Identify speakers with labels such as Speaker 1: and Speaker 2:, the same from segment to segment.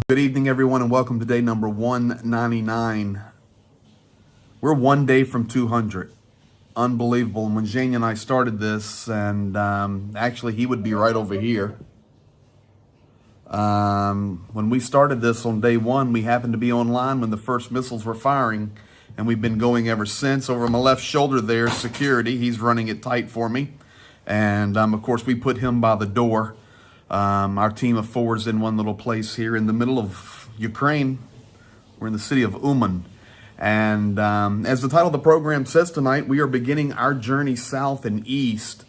Speaker 1: Good evening, everyone, and welcome to day number 199. We're one day from 200. Unbelievable. And when Jane and I started this, and actually he would be right over here. When we started this on day one, we happened to be online when the first missiles were firing, and we've been going ever since. Over my left shoulder there, security. He's running it tight for me. And, of course, we put him by the door. Our team of four is in one little place here in the middle of Ukraine. We're in the city of Uman. And as the title of the program says tonight, we are beginning our journey south and east.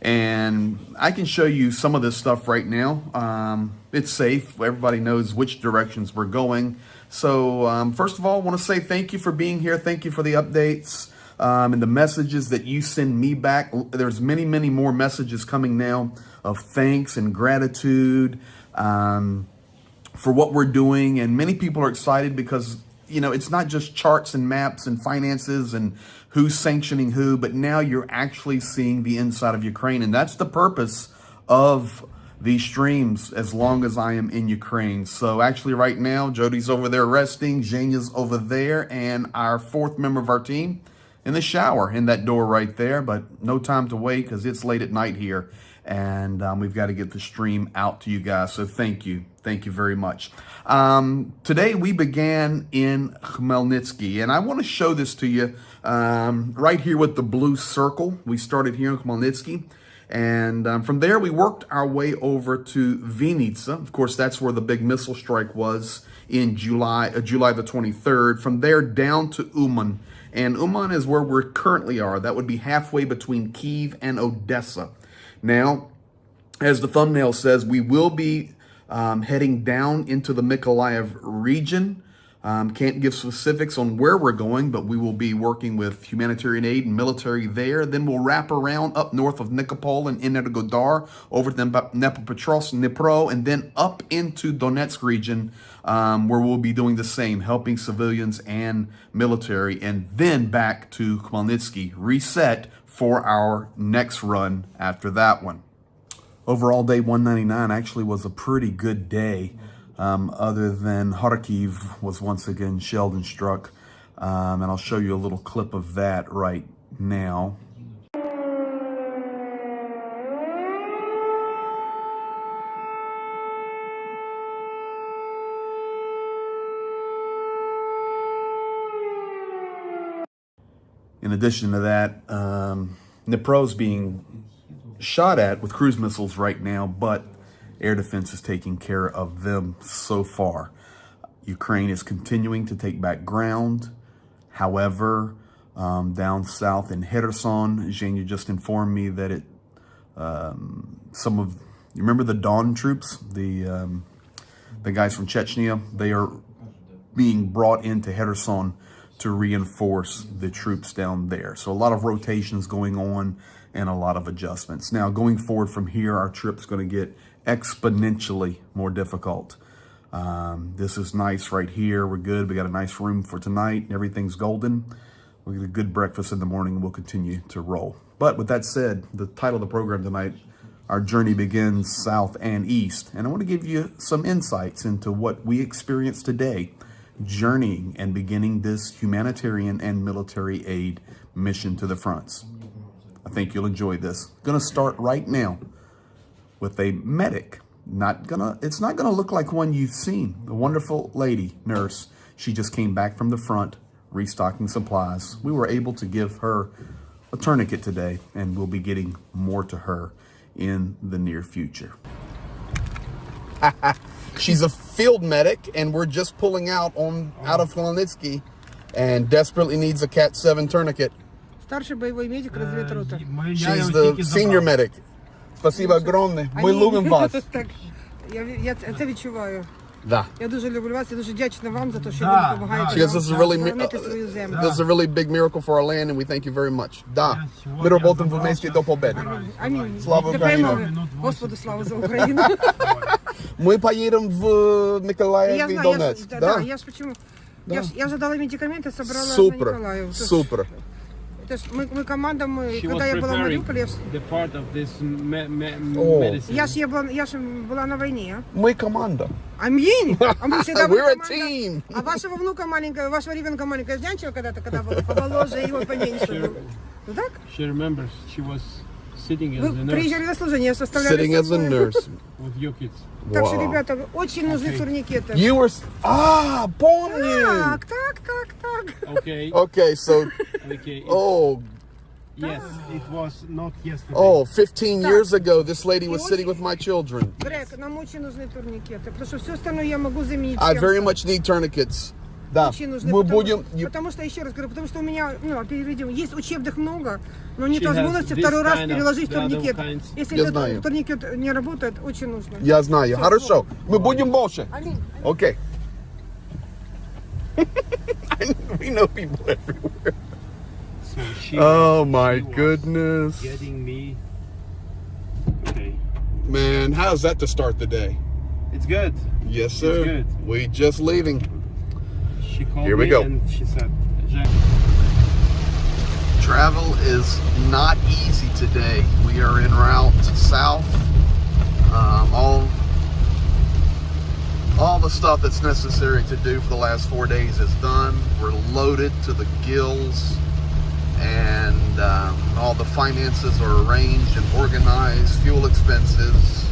Speaker 1: And I can show you some of this stuff right now. It's safe. Everybody knows which directions we're going. So first of all, I want to say thank you for being here. Thank you for the updates and the messages that you send me back. There's many, many more messages coming now of thanks and gratitude for what we're doing. And many people are excited because, you know, it's not just charts and maps and finances and who's sanctioning who, but now you're actually seeing the inside of Ukraine. And that's the purpose of these streams as long as I am in Ukraine. So actually right now, Jody's over there resting, Zhenya's over there, and our fourth member of our team in the shower in that door right there. But no time to wait because it's late at night here. And we've got to get the stream out to you guys. So thank you. Thank you very much. Today we began in Khmelnytsky, and I want to show this to you right here with the blue circle. We started here in Khmelnytsky, and from there we worked our way over to Vinnytsia. Of course, that's where the big missile strike was in July the 23rd. From there down to Uman, and Uman is where we currently are. That would be halfway between Kyiv and Odessa. Now, as the thumbnail says, we will be heading down into the Mykolaiv region. Can't give specifics on where we're going, but we will be working with humanitarian aid and military there. Then we'll wrap around up north of Nikopol and Energodar, over to Dnepropetrovsk, Dnipro, and then up into Donetsk region, where we'll be doing the same, helping civilians and military, and then back to Khmelnytsky, reset for our next run after that one. Overall, day 199 actually was a pretty good day, other than Kharkiv was once again shelled and struck. And I'll show you a little clip of that right now. In addition to that, Dnipro's being shot at with cruise missiles right now, but air defense is taking care of them so far. Ukraine is continuing to take back ground. However, down south in Kherson, Zhenya just informed me that you remember the Dawn troops, the guys from Chechnya, they are being brought into Kherson to reinforce the troops down there. So a lot of rotations going on and a lot of adjustments. Now, going forward from here, our trip's going to get exponentially more difficult. This is nice right here. We're good. We got a nice room for tonight. Everything's golden. We'll get a good breakfast in the morning, and we'll continue to roll. But with that said, the title of the program tonight, our journey begins south and east. And I want to give you some insights into what we experienced today, journeying and beginning this humanitarian and military aid mission to the fronts. I think you'll enjoy this. Going to start right now with a medic. It's not gonna look like one you've seen. The wonderful lady nurse. She just came back from the front, restocking supplies. We were able to give her a tourniquet today, and we'll be getting more to her in the near future. She's a field medic, and we're just pulling out of Khmelnytsky, and desperately needs a Cat 7 tourniquet.
Speaker 2: Старший боевой медик разведрота.
Speaker 1: She's the senior medic. Спасибо огромное. Мы любим вас.
Speaker 2: Так, я це відчуваю.
Speaker 1: Да.
Speaker 2: Я дуже люблю вас, я дуже вдячна вам за те, що ви допомагаєте
Speaker 1: Because this
Speaker 2: боронити свою землю.
Speaker 1: is a really big miracle for our land, and we thank you very much. Да. Ми работаємо вместе до победи.
Speaker 2: Амінь.
Speaker 1: Слава Україні.
Speaker 2: Господу слава за Україну.
Speaker 1: Мы поедем в Николаев и Донецк.
Speaker 2: Да, я ж почему? Я же дала медикаменты, собрала на
Speaker 1: Супер,
Speaker 2: Николаев.
Speaker 1: супер.
Speaker 2: Это ж мы команда,
Speaker 3: She was
Speaker 2: когда я была в
Speaker 3: preparing
Speaker 2: Мариуполе,
Speaker 3: the part of this
Speaker 1: Oh.
Speaker 3: medicine.
Speaker 2: я ж была на войне.
Speaker 1: Мы команда.
Speaker 2: Аминь! А мы всегда были
Speaker 1: We're a
Speaker 2: команда.
Speaker 1: team.
Speaker 2: А вашего внука маленького, вашего ребенка маленького нянчила когда-то, когда был помоложе, его поменьше был. Ну так?
Speaker 3: She remembers she was sitting as a
Speaker 2: Вы
Speaker 3: nurse
Speaker 2: приезжали на служение, составляли
Speaker 1: Sitting as a
Speaker 2: собой.
Speaker 1: nurse.
Speaker 3: with your kids.
Speaker 2: Так что,
Speaker 1: Wow.
Speaker 2: ребята, очень нужны
Speaker 3: Okay.
Speaker 2: турникеты.
Speaker 1: You were... помню!
Speaker 2: Так.
Speaker 3: Okay.
Speaker 1: Okay, so...
Speaker 3: Okay.
Speaker 1: Oh,
Speaker 3: Yes, it was not yesterday.
Speaker 1: oh, 15 years ago, this lady was sitting with my children.
Speaker 2: Грег, нам очень нужны турникеты, потому что все остальное я могу заменить.
Speaker 1: I
Speaker 2: чем-то.
Speaker 1: very much need tourniquets. Да,
Speaker 2: Очень нужны,
Speaker 1: мы
Speaker 2: потому,
Speaker 1: будем...
Speaker 2: потому что, еще раз говорю, потому что у меня, переведем, есть учебных много, но нет
Speaker 3: She has
Speaker 2: возможности
Speaker 3: this
Speaker 2: второй раз
Speaker 3: kind of
Speaker 2: переложить
Speaker 3: the other
Speaker 2: турникет.
Speaker 3: kinds.
Speaker 2: Если
Speaker 1: Я
Speaker 2: этот
Speaker 1: знаю.
Speaker 2: турникет не работает, очень нужно.
Speaker 1: Я знаю. Хорошо. Мы будем больше.
Speaker 2: Алин,
Speaker 1: Okay. We know people everywhere.
Speaker 3: So she
Speaker 1: Oh my
Speaker 3: she was
Speaker 1: goodness.
Speaker 3: getting me. Okay.
Speaker 1: Man, how's that to start the day?
Speaker 3: It's good.
Speaker 1: Yes, sir.
Speaker 3: good.
Speaker 1: We just leaving.
Speaker 3: She called
Speaker 1: Here we
Speaker 3: me
Speaker 1: go.
Speaker 3: and she said, Jack,
Speaker 1: Travel is not easy today. We are en route south. All the stuff that's necessary to do for the last 4 days is done. We're loaded to the gills, and all the finances are arranged and organized. Fuel expenses,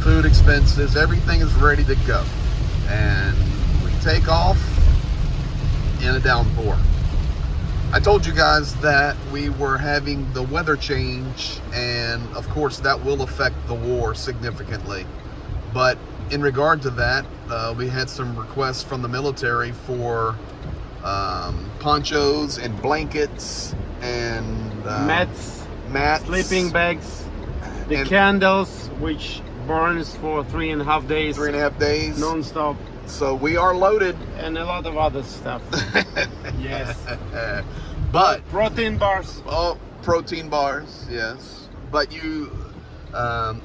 Speaker 1: food expenses, everything is ready to go. And we take off in a downpour. I told you guys that we were having the weather change, and of course that will affect the war significantly. But in regard to that, we had some requests from the military for ponchos and blankets and
Speaker 3: mats,
Speaker 1: mats,
Speaker 3: sleeping bags, the
Speaker 1: And-
Speaker 3: candles, which burns for 3.5 days
Speaker 1: 3.5 days.
Speaker 3: non-stop,
Speaker 1: So we are loaded.
Speaker 3: and a lot of other stuff. Yes.
Speaker 1: But
Speaker 3: Protein bars.
Speaker 1: protein bars, yes. But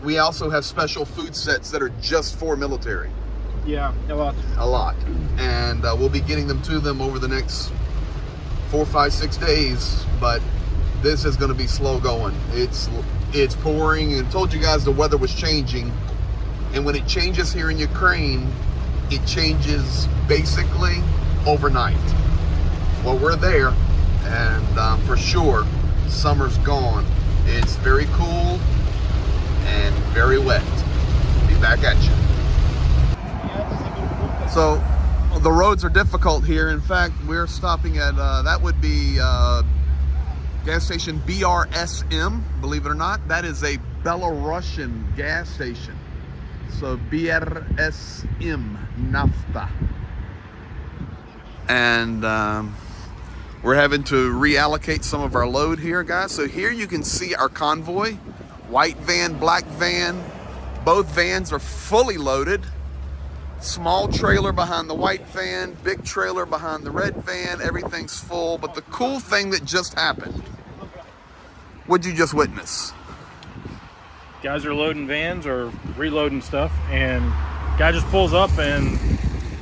Speaker 1: we also have special food sets that are just for military.
Speaker 3: Yeah, a lot.
Speaker 1: A lot. And we'll be getting them to them over the next 4, 5, 6 days. But this is going to be slow going. It's pouring, and told you guys the weather was changing. And when it changes here in Ukraine, it changes basically overnight. Well, we're there, and for sure, summer's gone. It's very cool and very wet. Be back at you. So the roads are difficult here. In fact, we're stopping at that would be gas station BRSM, believe it or not. That is a Belarusian gas station. So BRSM Nafta. And we're having to reallocate some of our load here, guys. So here you can see our convoy. White van, black van. Both vans are fully loaded. Small trailer behind the white van, big trailer behind the red van. Everything's full. But the cool thing that just happened, what'd you just witness?
Speaker 4: Guys are loading vans or reloading stuff, and guy just pulls up and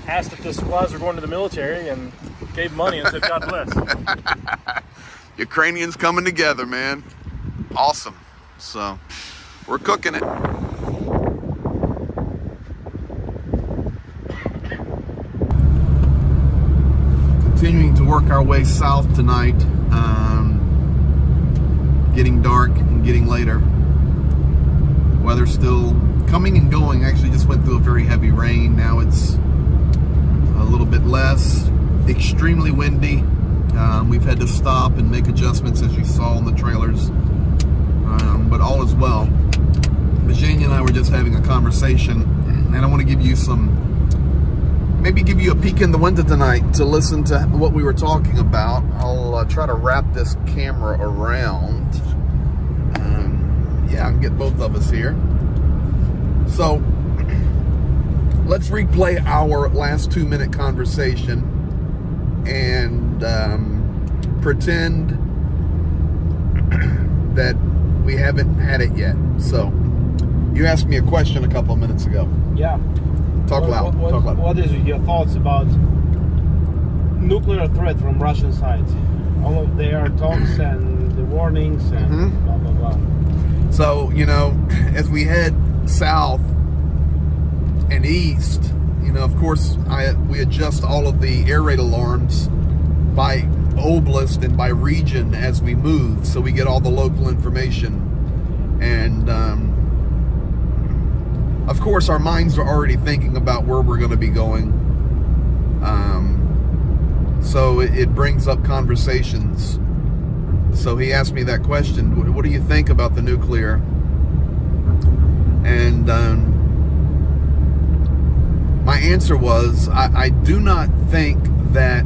Speaker 4: asked if the supplies are going to the military, and gave money and said, God bless.
Speaker 1: Ukrainians coming together, man. Awesome. So we're cooking it. Continuing to work our way south tonight. Getting dark and getting later. Weather's still coming and going. Actually just went through a very heavy rain. Now it's a little bit less. Extremely windy. We've had to stop and make adjustments, as you saw in the trailers. But all is well. Virginia and I were just having a conversation, and I want to give you maybe give you a peek in the window tonight to listen to what we were talking about. I'll try to wrap this camera around. Yeah, I can get both of us here. So let's replay our last 2-minute conversation and pretend that we haven't had it yet. So you asked me a question a couple of minutes ago.
Speaker 3: Yeah.
Speaker 1: Talk loud.
Speaker 3: What is your thoughts about nuclear threat from Russian side? all of their talks and the warnings and blah blah blah.
Speaker 1: So, you know, as we head south and east, you know, of course, we adjust all of the air raid alarms by oblast and by region as we move, so we get all the local information. And of course, our minds are already thinking about where we're going to be going. So it brings up conversations. So he asked me that question, what do you think about the nuclear? And my answer was, I do not think that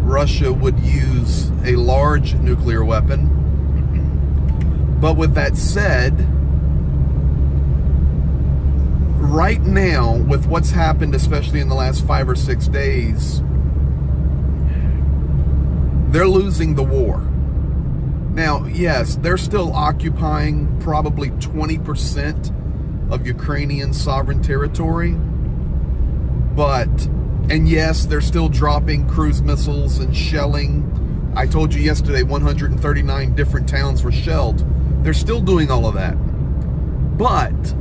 Speaker 1: Russia would use a large nuclear weapon. But with that said, right now, with what's happened, especially in the last 5 or 6 days, they're losing the war. Now, yes, they're still occupying probably 20% of Ukrainian sovereign territory. And yes, they're still dropping cruise missiles and shelling. I told you yesterday, 139 different towns were shelled. They're still doing all of that. But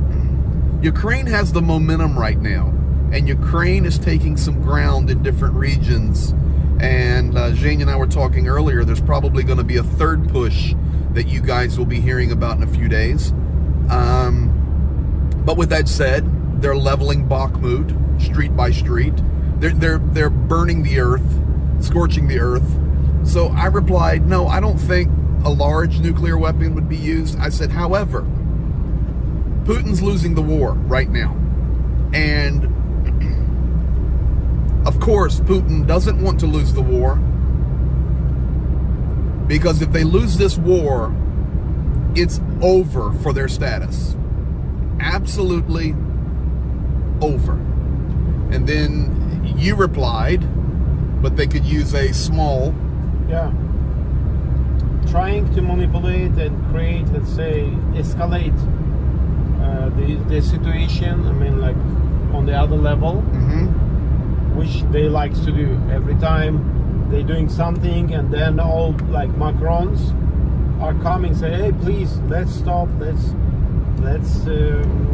Speaker 1: Ukraine has the momentum right now. And Ukraine is taking some ground in different regions. And Zhenya and I were talking earlier, there's probably going to be a third push that you guys will be hearing about in a few days. But with that said, they're leveling Bakhmut street by street. They're burning the earth, scorching the earth. So I replied, no, I don't think a large nuclear weapon would be used. I said, however, Putin's losing the war right now. And of course, Putin doesn't want to lose the war, because if they lose this war, it's over for their status. Absolutely over. And then you replied, but they could use a small...
Speaker 3: Yeah. Trying to manipulate and create, let's say, escalate the situation, I mean, like, on the other level, which they like to do every time they're doing something, and then all, like, Macrons are coming, say, hey, please, let's stop, let's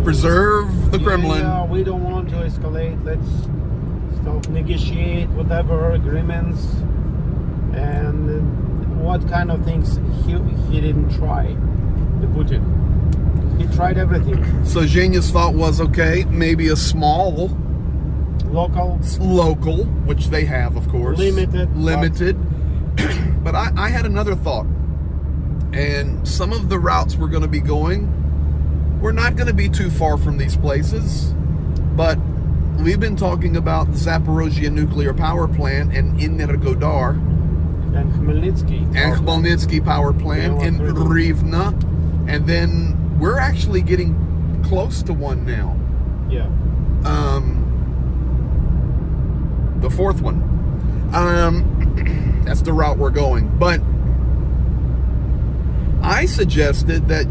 Speaker 1: preserve the Kremlin.
Speaker 3: Yeah, we don't want to escalate, let's stop, negotiate whatever agreements. And what kind of things he didn't try, the Putin. He tried everything.
Speaker 1: So Zhenya's thought was, okay, maybe a small local, which they have, of course, limited. But I had another thought, and some of the routes we're going to be going, we're not going to be too far from these places, but we've been talking about the Zaporozhye nuclear power plant and Energodar
Speaker 3: and
Speaker 1: Khmelnytsky power plant in Rivne, and then we're actually getting close to one now.
Speaker 3: Yeah.
Speaker 1: The fourth one. That's the route we're going. But I suggested that,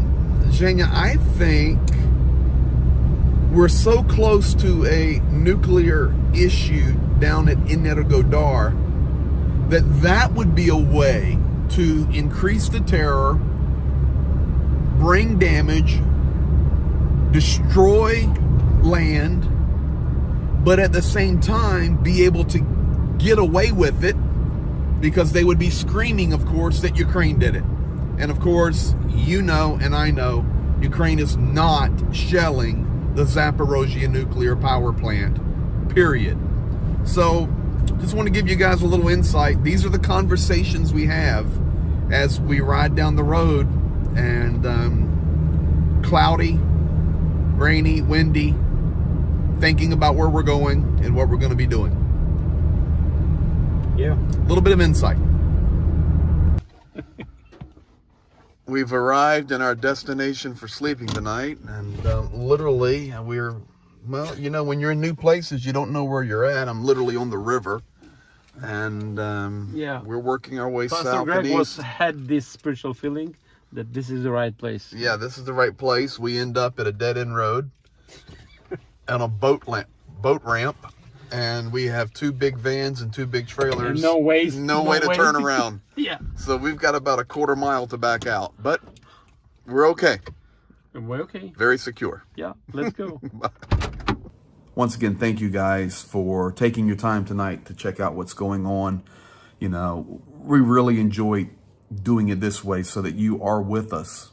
Speaker 1: Zhenya, I think we're so close to a nuclear issue down at Energodar that would be a way to increase the terror, bring damage, destroy land, but at the same time be able to get away with it, because they would be screaming, of course, that Ukraine did it. And of course, you know and I know, Ukraine is not shelling the Zaporozhye nuclear power plant, period. So just want to give you guys a little insight. These are the conversations we have as we ride down the road, and cloudy, rainy, windy, thinking about where we're going and what we're going to be doing.
Speaker 3: Yeah.
Speaker 1: A little bit of insight. We've arrived in our destination for sleeping tonight, and literally we're, well, you know, when you're in new places, you don't know where you're at. I'm literally on the river, and
Speaker 3: yeah,
Speaker 1: we're working our way
Speaker 3: Pastor
Speaker 1: south
Speaker 3: Greg
Speaker 1: and east.
Speaker 3: had this spiritual feeling that this is the right place.
Speaker 1: Yeah, this is the right place. We end up at a dead-end road on a boat ramp, and we have 2 big vans and 2 big trailers.
Speaker 3: No way
Speaker 1: to turn around.
Speaker 3: Yeah.
Speaker 1: So we've got about a quarter mile to back out, but we're okay.
Speaker 3: We're okay.
Speaker 1: Very secure.
Speaker 3: Yeah, let's go.
Speaker 1: Once again, thank you guys for taking your time tonight to check out what's going on. You know, we really enjoy doing it this way so that you are with us.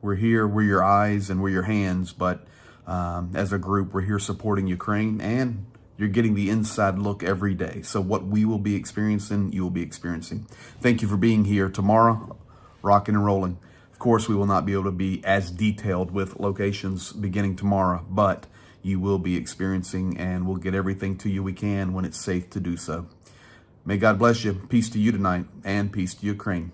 Speaker 1: We're here, we're your eyes and we're your hands, but as a group, we're here supporting Ukraine, and you're getting the inside look every day. So what we will be experiencing, you will be experiencing. Thank you for being here. Tomorrow, rocking and rolling. Of course, we will not be able to be as detailed with locations beginning tomorrow, but you will be experiencing, and we'll get everything to you we can when it's safe to do so. May God bless you. Peace to you tonight, and peace to Ukraine.